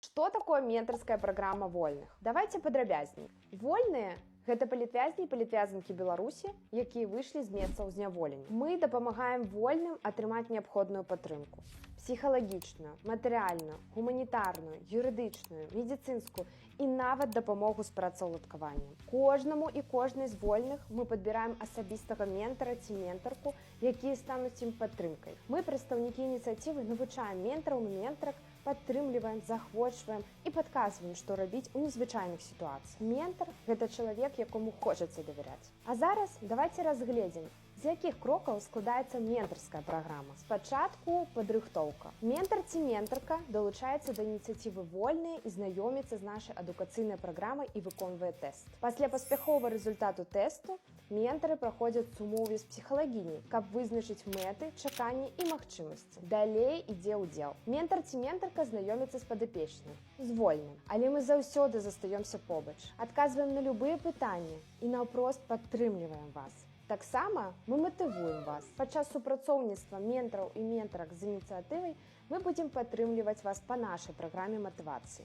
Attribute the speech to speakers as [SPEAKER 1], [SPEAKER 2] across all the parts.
[SPEAKER 1] Что такое менторская программа вольных? Давайте падрабязней. Вольныя гэта палітвязні і палітвязанкі Беларусі, якія выйшлі з месцаў зняволення. Мы дапамагаем вольным атрымаць неабходную падтрымку: псіхалагічную, матэрыяльную, гуманітарную, юрыдычную, медыцынскую і нават дапамогу з працаўладкаваннем. Кожнаму і кожнай з вольных мы падбіраем асабістага ментара ці ментарку, якія стануць ім падтрымкай. Мы, прадстаўнікі ініцыятывы, навучаем ментараў і ментарак, падтрымліваем, захвочваем і падказваем, што рабіць у незвычайных сітуацыях. Ментар – гэта чалавек, якому хочацца давяряць. А зараз давайте разгледзім, з якіх крокаў складаецца ментарская праграма. Спачатку падрыхтоўка. Ментар ці ментарка далучаецца да ініцыятывы вольныя і знаёміцца з нашай адукацыйнай праграмай і выконвае тэст. Пасля паспяховага результату тэсту ментары праходзяць сумове з псіхалагіняй, каб вызначыць мэты, чаканні і магчымасці. Далей ідзе ўдзел. Ментар ці ментарка знаёміцца з падапечным, з вольным. Але мы заўсёды застаёмся побач, адказваем на любыя пытанні і наўпрост падтрымліваем вас. Таксама мы матывуем вас. Падчас супрацоўніцтва ментараў і ментарак з ініцыятывай мы будзем падтрымліваць вас па нашай праграме матывацыі.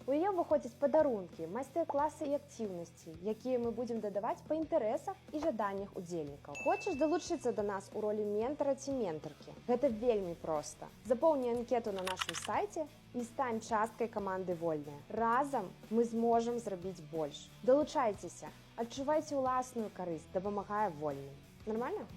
[SPEAKER 1] У яе выходзяць падарункі, майстар-класы і актыўнасці, якія мы будзем дадаваць па інтарэсах і жаданнях удзельнікаў. Хочаш далучыцца да нас у ролі ментара ці ментаркі? Гэта вельмі проста. Запоўні анкету на нашым сайце і стань часткай каманды вольныя. Разам мы зможам зрабіць больш. Далучайцеся, адчувайце ўласную карысць, дапамагае вольным. Нормально?